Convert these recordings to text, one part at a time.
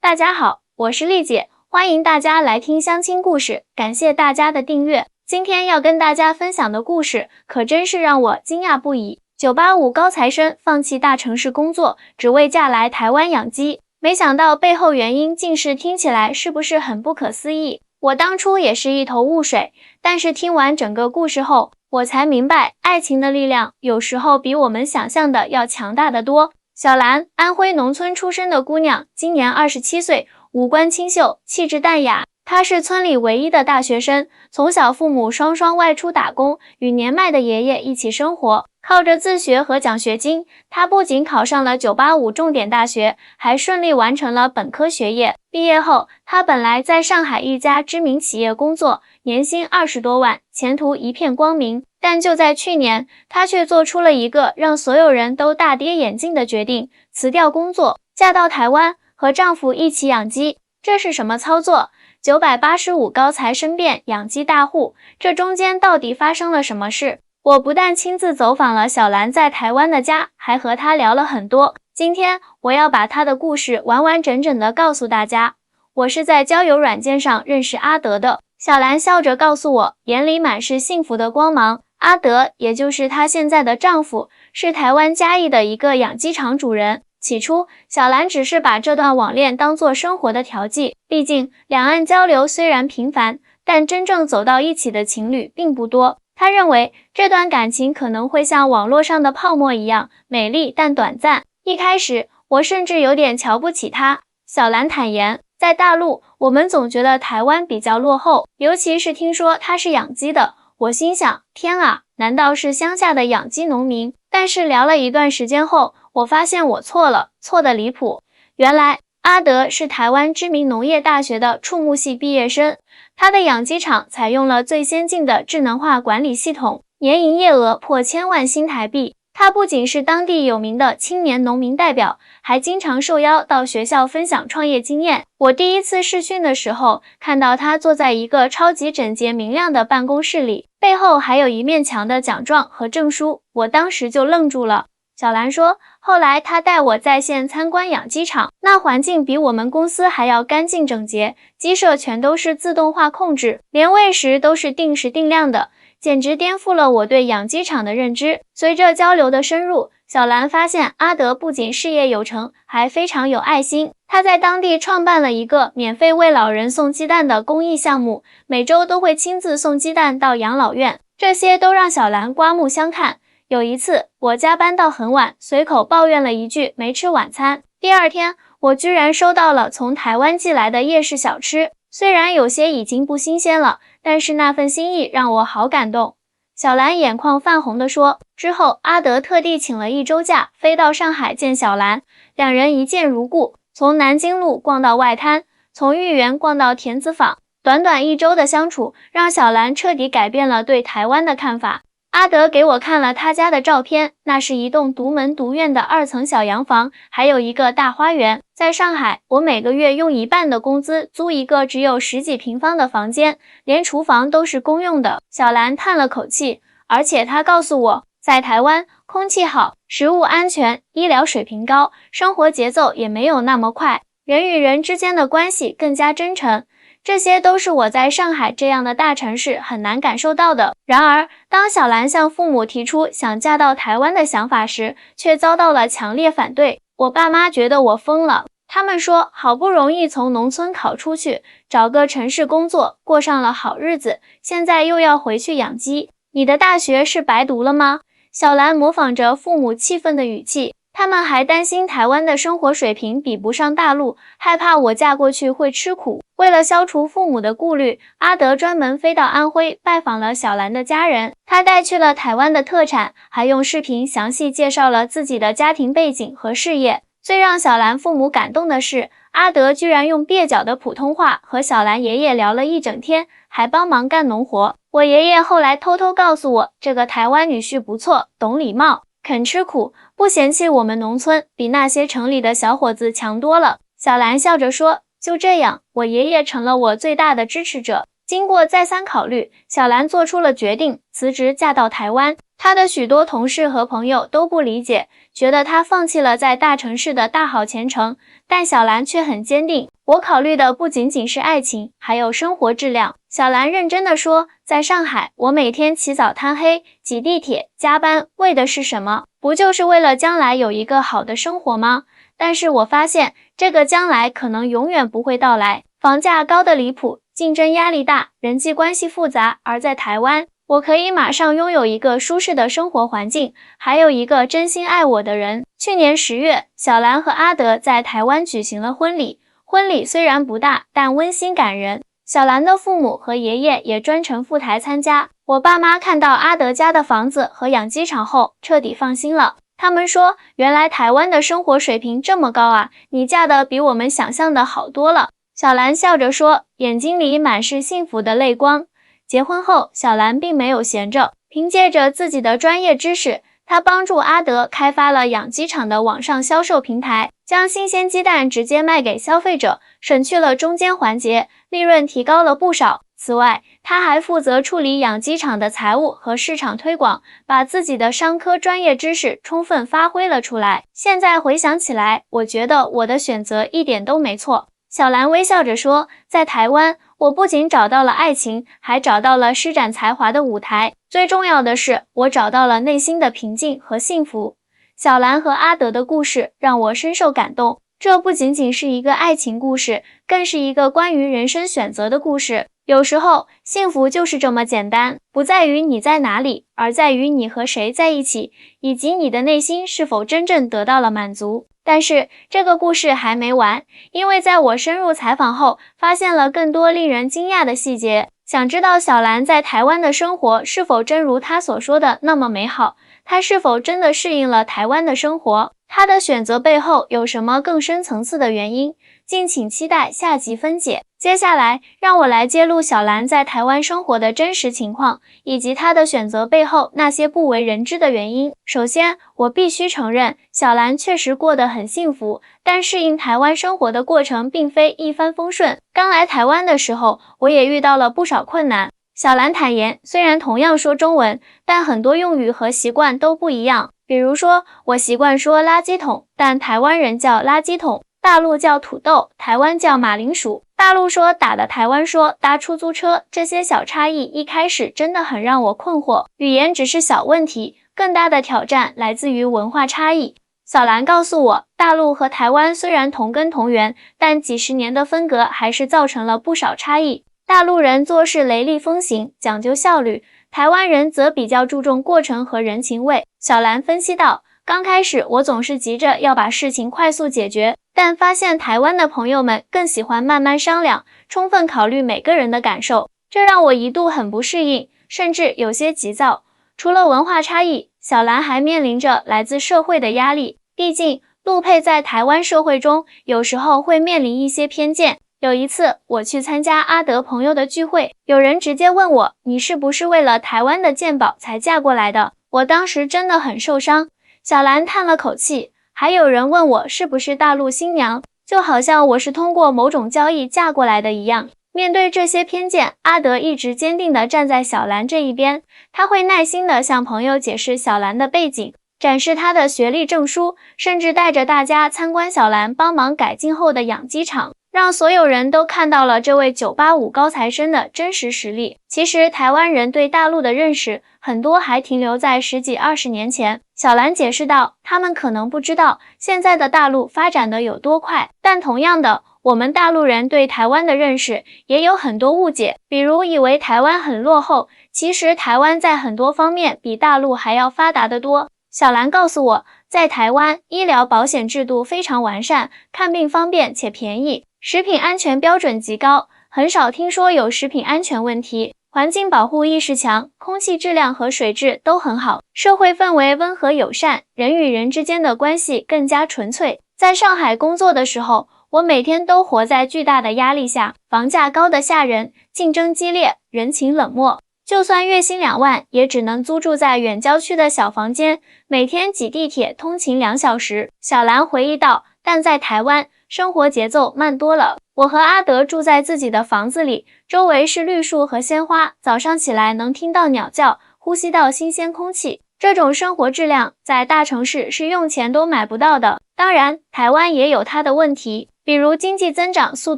大家好，我是丽姐，欢迎大家来听相亲故事，感谢大家的订阅。今天要跟大家分享的故事，可真是让我惊讶不已。985高材生放弃大城市工作，只为嫁来台湾养鸡，没想到背后原因竟是听起来是不是很不可思议？我当初也是一头雾水，但是听完整个故事后，我才明白，爱情的力量有时候比我们想象的要强大得多。小兰，安徽农村出生的姑娘，今年27岁，五官清秀，气质淡雅。她是村里唯一的大学生，从小父母双双外出打工，与年迈的爷爷一起生活。靠着自学和奖学金，她不仅考上了985重点大学，还顺利完成了本科学业。毕业后，她本来在上海一家知名企业工作，年薪20多万，前途一片光明。但就在去年，她却做出了一个让所有人都大跌眼镜的决定，辞掉工作，嫁到台湾，和丈夫一起养鸡。这是什么操作？985高材生变养鸡大户，这中间到底发生了什么事？我不但亲自走访了小兰在台湾的家，还和她聊了很多。今天我要把她的故事完完整整的告诉大家。我是在交友软件上认识阿德的。小兰笑着告诉我，眼里满是幸福的光芒。阿德，也就是她现在的丈夫，是台湾嘉义的一个养鸡场主人。起初，小兰只是把这段网恋当作生活的调剂，毕竟两岸交流虽然频繁，但真正走到一起的情侣并不多。她认为这段感情可能会像网络上的泡沫一样美丽但短暂。一开始，我甚至有点瞧不起她。小兰坦言，在大陆，我们总觉得台湾比较落后，尤其是听说她是养鸡的。我心想，天啊，难道是乡下的养鸡农民？但是聊了一段时间后，我发现我错了，错得离谱。原来阿德是台湾知名农业大学的畜牧系毕业生，他的养鸡场采用了最先进的智能化管理系统，年营业额破1000万新台币。他不仅是当地有名的青年农民代表，还经常受邀到学校分享创业经验。我第一次视讯的时候，看到他坐在一个超级整洁明亮的办公室里，背后还有一面墙的奖状和证书，我当时就愣住了。小兰说，后来他带我在线参观养鸡场，那环境比我们公司还要干净整洁，鸡舍全都是自动化控制，连喂食都是定时定量的，简直颠覆了我对养鸡场的认知。随着交流的深入，小兰发现阿德不仅事业有成，还非常有爱心。他在当地创办了一个免费为老人送鸡蛋的公益项目，每周都会亲自送鸡蛋到养老院，这些都让小兰刮目相看。有一次，我加班到很晚，随口抱怨了一句没吃晚餐。第二天，我居然收到了从台湾寄来的夜市小吃，虽然有些已经不新鲜了，但是那份心意让我好感动。小兰眼眶泛红地说，之后阿德特地请了1周假，飞到上海见小兰，两人一见如故，从南京路逛到外滩，从豫园逛到田子坊，短短1周的相处，让小兰彻底改变了对台湾的看法。阿德给我看了他家的照片，那是一栋独门独院的2层小洋房，还有一个大花园。在上海，我每个月用1半的工资租一个只有10几平方的房间，连厨房都是公用的。小兰叹了口气，而且她告诉我，在台湾，空气好，食物安全，医疗水平高，生活节奏也没有那么快，人与人之间的关系更加真诚。这些都是我在上海这样的大城市很难感受到的。然而，当小兰向父母提出想嫁到台湾的想法时，却遭到了强烈反对。我爸妈觉得我疯了，他们说好不容易从农村考出去，找个城市工作，过上了好日子，现在又要回去养鸡，你的大学是白读了吗？小兰模仿着父母气愤的语气。他们还担心台湾的生活水平比不上大陆，害怕我嫁过去会吃苦。为了消除父母的顾虑，阿德专门飞到安徽拜访了小兰的家人。他带去了台湾的特产，还用视频详细介绍了自己的家庭背景和事业。最让小兰父母感动的是，阿德居然用蹩脚的普通话和小兰爷爷聊了一整天，还帮忙干农活。我爷爷后来偷偷告诉我，这个台湾女婿不错，懂礼貌，肯吃苦，不嫌弃我们农村，比那些城里的小伙子强多了。小兰笑着说，就这样，我爷爷成了我最大的支持者。经过再三考虑，小兰做出了决定，辞职嫁到台湾。她的许多同事和朋友都不理解，觉得她放弃了在大城市的大好前程，但小兰却很坚定。我考虑的不仅仅是爱情，还有生活质量。小兰认真地说，在上海，我每天起早贪黑，挤地铁，加班，为的是什么？不就是为了将来有一个好的生活吗？但是我发现，这个将来可能永远不会到来。房价高得离谱，竞争压力大，人际关系复杂，而在台湾，我可以马上拥有一个舒适的生活环境，还有一个真心爱我的人。去年10月，小兰和阿德在台湾举行了婚礼。婚礼虽然不大，但温馨感人。小兰的父母和爷爷也专程赴台参加。我爸妈看到阿德家的房子和养鸡场后，彻底放心了。他们说，原来台湾的生活水平这么高啊，你嫁得比我们想象的好多了。小兰笑着说，眼睛里满是幸福的泪光。结婚后，小兰并没有闲着，凭借着自己的专业知识，她帮助阿德开发了养鸡场的网上销售平台，将新鲜鸡蛋直接卖给消费者，省去了中间环节，利润提高了不少。此外，他还负责处理养鸡场的财务和市场推广，把自己的商科专业知识充分发挥了出来。现在回想起来，我觉得我的选择一点都没错。小兰微笑着说，在台湾，我不仅找到了爱情，还找到了施展才华的舞台。最重要的是，我找到了内心的平静和幸福。小兰和阿德的故事让我深受感动。这不仅仅是一个爱情故事，更是一个关于人生选择的故事。有时候，幸福就是这么简单，不在于你在哪里，而在于你和谁在一起，以及你的内心是否真正得到了满足。但是，这个故事还没完，因为在我深入采访后，发现了更多令人惊讶的细节。想知道小兰在台湾的生活是否真如她所说的那么美好？她是否真的适应了台湾的生活？她的选择背后有什么更深层次的原因？敬请期待下集分解。接下来，让我来揭露小兰在台湾生活的真实情况，以及她的选择背后那些不为人知的原因。首先，我必须承认，小兰确实过得很幸福，但适应台湾生活的过程并非一帆风顺。刚来台湾的时候，我也遇到了不少困难。小兰坦言，虽然同样说中文，但很多用语和习惯都不一样。比如说，我习惯说垃圾桶，但台湾人叫垃圾桶，大陆叫土豆，台湾叫马铃薯。大陆说打的，台湾说搭出租车，这些小差异一开始真的很让我困惑。语言只是小问题，更大的挑战来自于文化差异。小兰告诉我，大陆和台湾虽然同根同源，但几十年的分隔还是造成了不少差异。大陆人做事雷厉风行，讲究效率，台湾人则比较注重过程和人情味。小兰分析道，刚开始我总是急着要把事情快速解决，但发现台湾的朋友们更喜欢慢慢商量，充分考虑每个人的感受，这让我一度很不适应，甚至有些急躁。除了文化差异，小兰还面临着来自社会的压力，毕竟陆配在台湾社会中有时候会面临一些偏见。有一次，我去参加阿德朋友的聚会，有人直接问我，你是不是为了台湾的健保才嫁过来的？我当时真的很受伤。小兰叹了口气，还有人问我是不是大陆新娘，就好像我是通过某种交易嫁过来的一样。面对这些偏见，阿德一直坚定地站在小兰这一边，他会耐心地向朋友解释小兰的背景，展示她的学历证书，甚至带着大家参观小兰帮忙改进后的养鸡场，让所有人都看到了这位985高材生的真实实力。其实台湾人对大陆的认识很多还停留在10几20年前。小兰解释道，他们可能不知道现在的大陆发展的有多快，但同样的，我们大陆人对台湾的认识也有很多误解，比如以为台湾很落后，其实台湾在很多方面比大陆还要发达得多。小兰告诉我，在台湾，医疗保险制度非常完善，看病方便且便宜，食品安全标准极高，很少听说有食品安全问题，环境保护意识强，空气质量和水质都很好，社会氛围温和友善，人与人之间的关系更加纯粹。在上海工作的时候，我每天都活在巨大的压力下，房价高得吓人，竞争激烈，人情冷漠。就算月薪2万，也只能租住在远郊区的小房间，每天挤地铁通勤2小时。小兰回忆道，但在台湾，生活节奏慢多了，我和阿德住在自己的房子里，周围是绿树和鲜花，早上起来能听到鸟叫，呼吸到新鲜空气。这种生活质量在大城市是用钱都买不到的。当然，台湾也有它的问题，比如经济增长速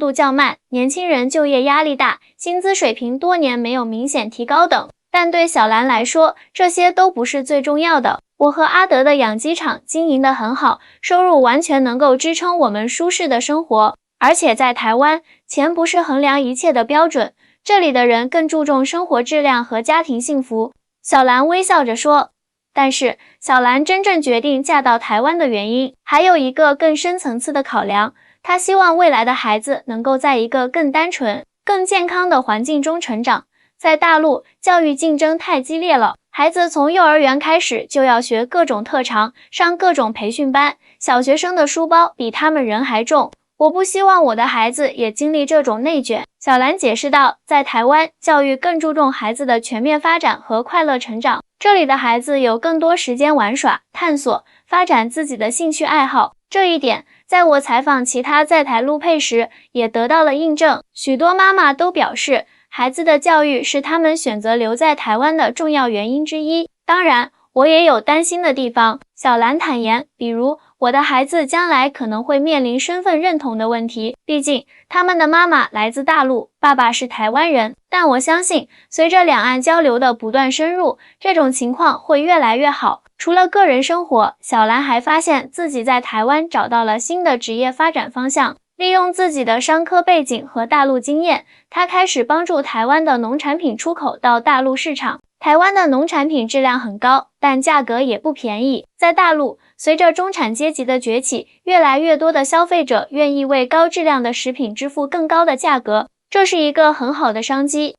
度较慢，年轻人就业压力大，薪资水平多年没有明显提高等。但对小兰来说，这些都不是最重要的。我和阿德的养鸡场经营得很好，收入完全能够支撑我们舒适的生活。而且在台湾，钱不是衡量一切的标准，这里的人更注重生活质量和家庭幸福。小兰微笑着说。但是，小兰真正决定嫁到台湾的原因，还有一个更深层次的考量。她希望未来的孩子能够在一个更单纯、更健康的环境中成长。在大陆，教育竞争太激烈了，孩子从幼儿园开始就要学各种特长，上各种培训班，小学生的书包比他们人还重。我不希望我的孩子也经历这种内卷。小兰解释道，在台湾，教育更注重孩子的全面发展和快乐成长，这里的孩子有更多时间玩耍、探索、发展自己的兴趣爱好。这一点，在我采访其他在台陆配时也得到了印证。许多妈妈都表示，孩子的教育是他们选择留在台湾的重要原因之一。当然，我也有担心的地方。小兰坦言，比如我的孩子将来可能会面临身份认同的问题，毕竟他们的妈妈来自大陆，爸爸是台湾人。但我相信，随着两岸交流的不断深入，这种情况会越来越好。除了个人生活，小兰还发现自己在台湾找到了新的职业发展方向。利用自己的商科背景和大陆经验，他开始帮助台湾的农产品出口到大陆市场。台湾的农产品质量很高，但价格也不便宜。在大陆，随着中产阶级的崛起，越来越多的消费者愿意为高质量的食品支付更高的价格，这是一个很好的商机。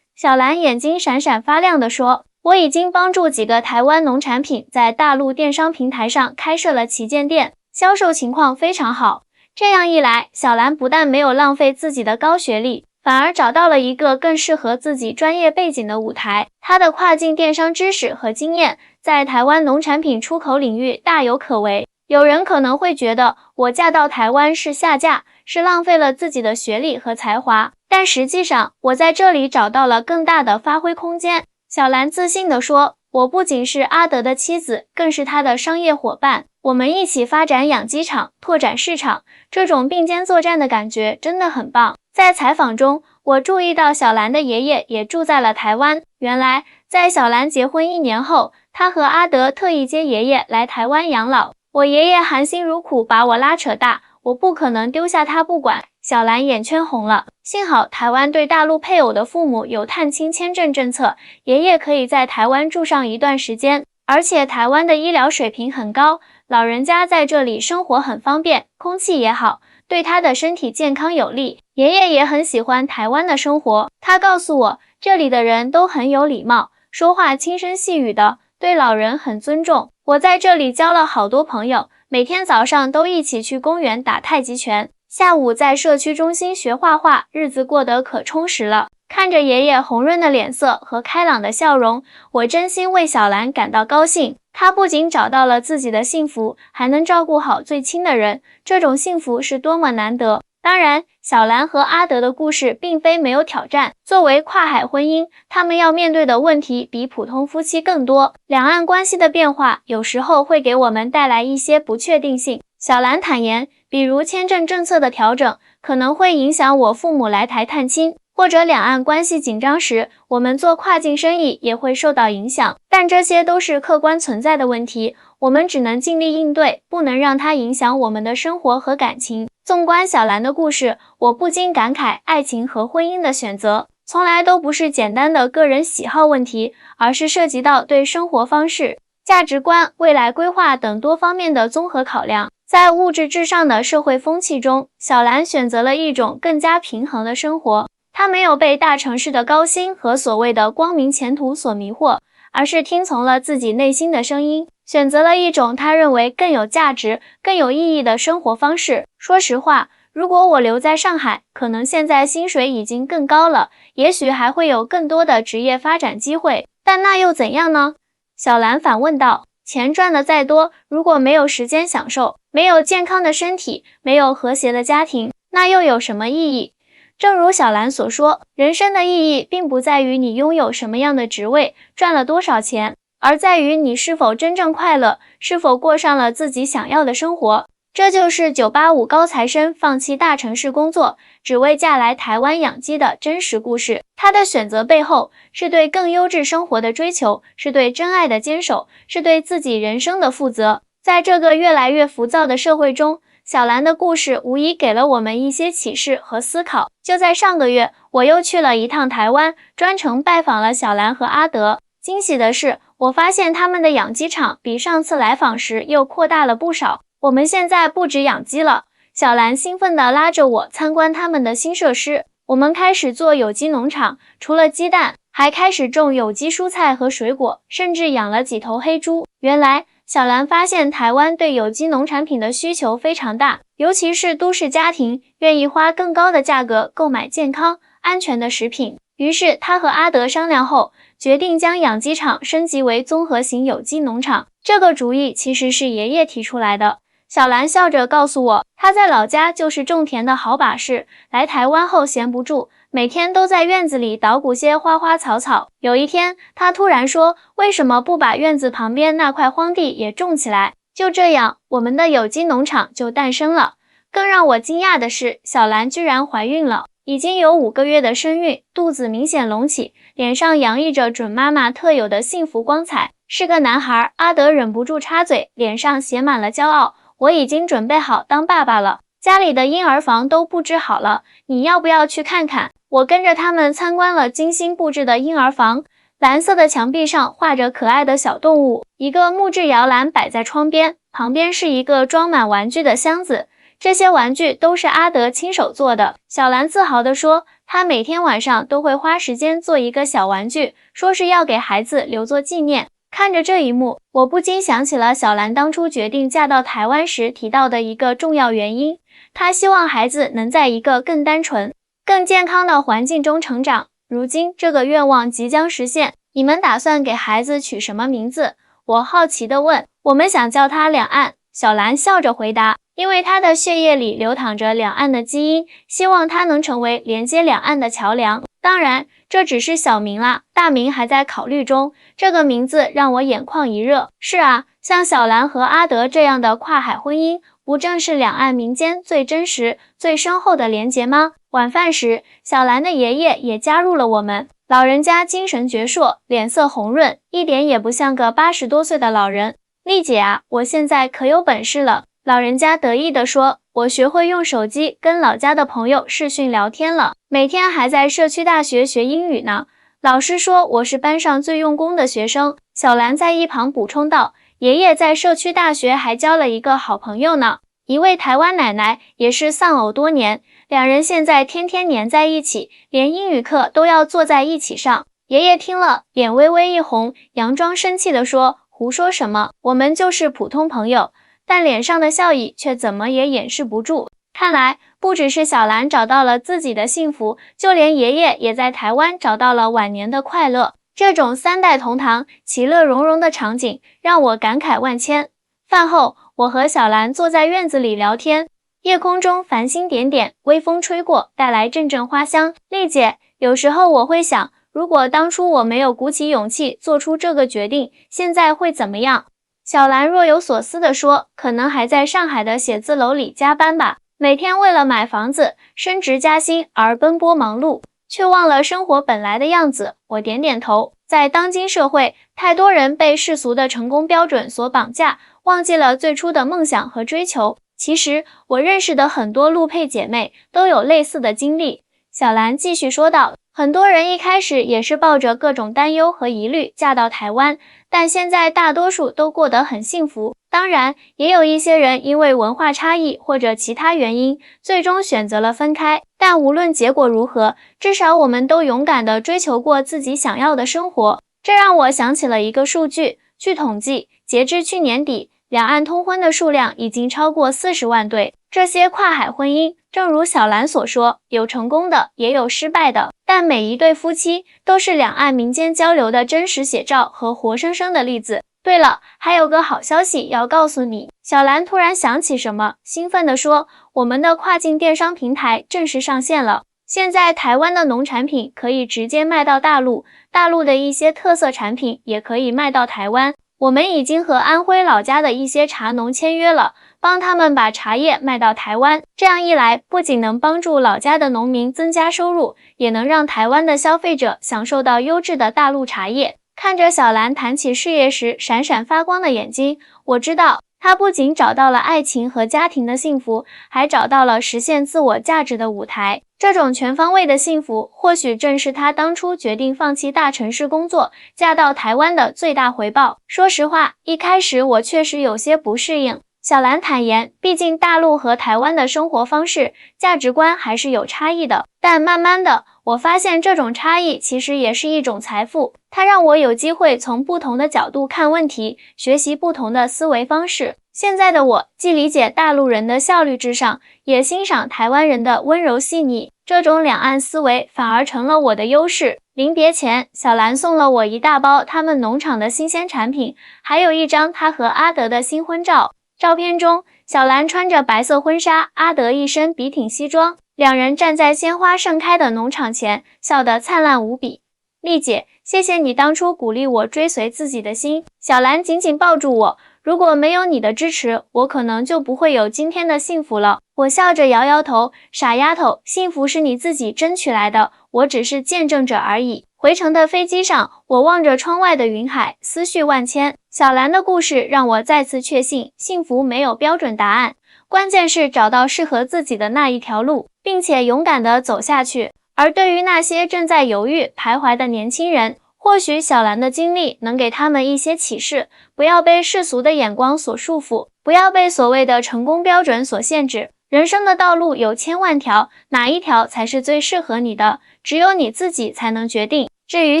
小兰眼睛闪闪发亮地说，我已经帮助几个台湾农产品在大陆电商平台上开设了旗舰店，销售情况非常好。这样一来，小兰不但没有浪费自己的高学历，反而找到了一个更适合自己专业背景的舞台。她的跨境电商知识和经验，在台湾农产品出口领域大有可为。有人可能会觉得，我嫁到台湾是下嫁，是浪费了自己的学历和才华，但实际上，我在这里找到了更大的发挥空间。小兰自信地说，我不仅是阿德的妻子，更是他的商业伙伴。我们一起发展养鸡场，拓展市场，这种并肩作战的感觉真的很棒。在采访中，我注意到小兰的爷爷也住在了台湾。原来，在小兰结婚1年后，他和阿德特意接爷爷来台湾养老。我爷爷含辛茹苦把我拉扯大，我不可能丢下他不管。小兰眼圈红了。幸好台湾对大陆配偶的父母有探亲签证政策，爷爷可以在台湾住上一段时间。而且台湾的医疗水平很高，老人家在这里生活很方便，空气也好，对他的身体健康有利。爷爷也很喜欢台湾的生活，他告诉我，这里的人都很有礼貌，说话轻声细语的，对老人很尊重。我在这里交了好多朋友，每天早上都一起去公园打太极拳，下午在社区中心学画画，日子过得可充实了。看着爷爷红润的脸色和开朗的笑容，我真心为小兰感到高兴。她不仅找到了自己的幸福，还能照顾好最亲的人，这种幸福是多么难得。当然，小兰和阿德的故事并非没有挑战。作为跨海婚姻，他们要面对的问题比普通夫妻更多。两岸关系的变化有时候会给我们带来一些不确定性。小兰坦言，比如签证政策的调整，可能会影响我父母来台探亲。或者两岸关系紧张时，我们做跨境生意也会受到影响，但这些都是客观存在的问题，我们只能尽力应对，不能让它影响我们的生活和感情。纵观小兰的故事，我不禁感慨，爱情和婚姻的选择，从来都不是简单的个人喜好问题，而是涉及到对生活方式、价值观、未来规划等多方面的综合考量。在物质至上的社会风气中，小兰选择了一种更加平衡的生活。他没有被大城市的高薪和所谓的光明前途所迷惑，而是听从了自己内心的声音，选择了一种他认为更有价值、更有意义的生活方式。说实话，如果我留在上海，可能现在薪水已经更高了，也许还会有更多的职业发展机会，但那又怎样呢？小兰反问道。钱赚得再多，如果没有时间享受，没有健康的身体，没有和谐的家庭，那又有什么意义？正如小兰所说，人生的意义并不在于你拥有什么样的职位，赚了多少钱，而在于你是否真正快乐，是否过上了自己想要的生活。这就是985高材生放弃大城市工作，只为嫁来台湾养鸡的真实故事。他的选择背后，是对更优质生活的追求，是对真爱的坚守，是对自己人生的负责。在这个越来越浮躁的社会中，小兰的故事无疑给了我们一些启示和思考。就在上个月，我又去了一趟台湾，专程拜访了小兰和阿德。惊喜的是，我发现他们的养鸡场比上次来访时又扩大了不少。我们现在不止养鸡了，小兰兴奋地拉着我参观他们的新设施。我们开始做有机农场，除了鸡蛋，还开始种有机蔬菜和水果，甚至养了几头黑猪。原来，小兰发现台湾对有机农产品的需求非常大，尤其是都市家庭愿意花更高的价格购买健康、安全的食品。于是，她和阿德商量后，决定将养鸡场升级为综合型有机农场。这个主意其实是爷爷提出来的。小兰笑着告诉我，她在老家就是种田的好把式，来台湾后闲不住，每天都在院子里捣鼓些花花草草。有一天，她突然说，为什么不把院子旁边那块荒地也种起来？就这样，我们的有机农场就诞生了。更让我惊讶的是，小兰居然怀孕了，已经有5个月的身孕，肚子明显隆起，脸上洋溢着准妈妈特有的幸福光彩，是个男孩。阿德忍不住插嘴，脸上写满了骄傲。我已经准备好当爸爸了，家里的婴儿房都布置好了，你要不要去看看？我跟着他们参观了精心布置的婴儿房，蓝色的墙壁上画着可爱的小动物，一个木质摇篮摆在窗边，旁边是一个装满玩具的箱子，这些玩具都是阿德亲手做的。小兰自豪地说，她每天晚上都会花时间做一个小玩具，说是要给孩子留作纪念。看着这一幕，我不禁想起了小兰当初决定嫁到台湾时提到的一个重要原因，她希望孩子能在一个更单纯、更健康的环境中成长。如今这个愿望即将实现，你们打算给孩子取什么名字？我好奇地问。我们想叫他两岸，小兰笑着回答，因为他的血液里流淌着两岸的基因，希望他能成为连接两岸的桥梁。当然，这只是小名啦，大名还在考虑中。这个名字让我眼眶一热。是啊，像小兰和阿德这样的跨海婚姻，不正是两岸民间最真实、最深厚的连结吗？晚饭时，小兰的爷爷也加入了我们。老人家精神矍铄，脸色红润，一点也不像个80多岁的老人。丽姐啊，我现在可有本事了，老人家得意地说，我学会用手机跟老家的朋友视讯聊天了，每天还在社区大学学英语呢。老师说我是班上最用功的学生。小兰在一旁补充道，爷爷在社区大学还交了一个好朋友呢，一位台湾奶奶，也是丧偶多年，两人现在天天黏在一起，连英语课都要坐在一起上。爷爷听了，脸微微一红，佯装生气地说，胡说什么，我们就是普通朋友，但脸上的笑意却怎么也掩饰不住。看来不只是小兰找到了自己的幸福，就连爷爷也在台湾找到了晚年的快乐。这种3代同堂、其乐融融的场景让我感慨万千。饭后，我和小兰坐在院子里聊天，夜空中繁星点点，微风吹过，带来阵阵花香。丽姐，有时候我会想，如果当初我没有鼓起勇气做出这个决定，现在会怎么样？小兰若有所思地说，可能还在上海的写字楼里加班吧。每天为了买房子、升职加薪而奔波忙碌，却忘了生活本来的样子。我点点头，在当今社会，太多人被世俗的成功标准所绑架，忘记了最初的梦想和追求。其实，我认识的很多陆配姐妹都有类似的经历。小兰继续说道，很多人一开始也是抱着各种担忧和疑虑嫁到台湾，但现在大多数都过得很幸福。当然，也有一些人因为文化差异或者其他原因，最终选择了分开。但无论结果如何，至少我们都勇敢地追求过自己想要的生活。这让我想起了一个数据，据统计，截至去年底，两岸通婚的数量已经超过40万对。这些跨海婚姻，正如小兰所说，有成功的，也有失败的，但每一对夫妻都是两岸民间交流的真实写照和活生生的例子。对了，还有个好消息要告诉你。小兰突然想起什么，兴奋地说，我们的跨境电商平台正式上线了。现在台湾的农产品可以直接卖到大陆，大陆的一些特色产品也可以卖到台湾。我们已经和安徽老家的一些茶农签约了，帮他们把茶叶卖到台湾。这样一来，不仅能帮助老家的农民增加收入，也能让台湾的消费者享受到优质的大陆茶叶。看着小兰谈起事业时闪闪发光的眼睛，我知道她不仅找到了爱情和家庭的幸福，还找到了实现自我价值的舞台。这种全方位的幸福，或许正是她当初决定放弃大城市工作，嫁到台湾的最大回报。说实话，一开始我确实有些不适应。小兰坦言，毕竟大陆和台湾的生活方式、价值观还是有差异的。但慢慢的，我发现这种差异其实也是一种财富，它让我有机会从不同的角度看问题，学习不同的思维方式。现在的我既理解大陆人的效率至上，也欣赏台湾人的温柔细腻，这种两岸思维反而成了我的优势。临别前，小兰送了我一大包他们农场的新鲜产品，还有一张她和阿德的新婚照。照片中，小兰穿着白色婚纱，阿德一身笔挺西装，两人站在鲜花盛开的农场前，笑得灿烂无比。丽姐，谢谢你当初鼓励我追随自己的心。小兰紧紧抱住我，如果没有你的支持，我可能就不会有今天的幸福了。我笑着摇摇头，傻丫头，幸福是你自己争取来的，我只是见证者而已。回程的飞机上，我望着窗外的云海，思绪万千。小兰的故事让我再次确信，幸福没有标准答案，关键是找到适合自己的那一条路，并且勇敢地走下去。而对于那些正在犹豫、徘徊的年轻人，或许小兰的经历能给他们一些启示，不要被世俗的眼光所束缚，不要被所谓的成功标准所限制。人生的道路有千万条，哪一条才是最适合你的，只有你自己才能决定。至于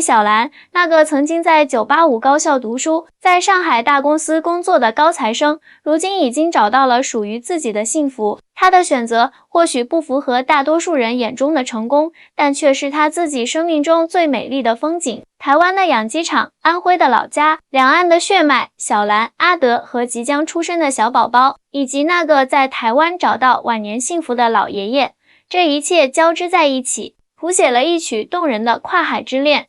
小兰，那个曾经在985高校读书，在上海大公司工作的高材生，如今已经找到了属于自己的幸福。他的选择或许不符合大多数人眼中的成功，但却是他自己生命中最美丽的风景。台湾的养鸡场，安徽的老家，两岸的血脉，小兰、阿德和即将出生的小宝宝，以及那个在台湾找到晚年幸福的老爷爷，这一切交织在一起，谱写了一曲动人的跨海之恋。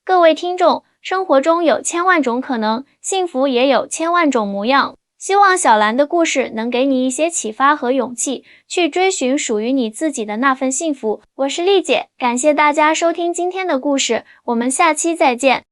各位听众，生活中有千万种可能，幸福也有千万种模样。希望小兰的故事能给你一些启发和勇气，去追寻属于你自己的那份幸福。我是丽姐，感谢大家收听今天的故事，我们下期再见。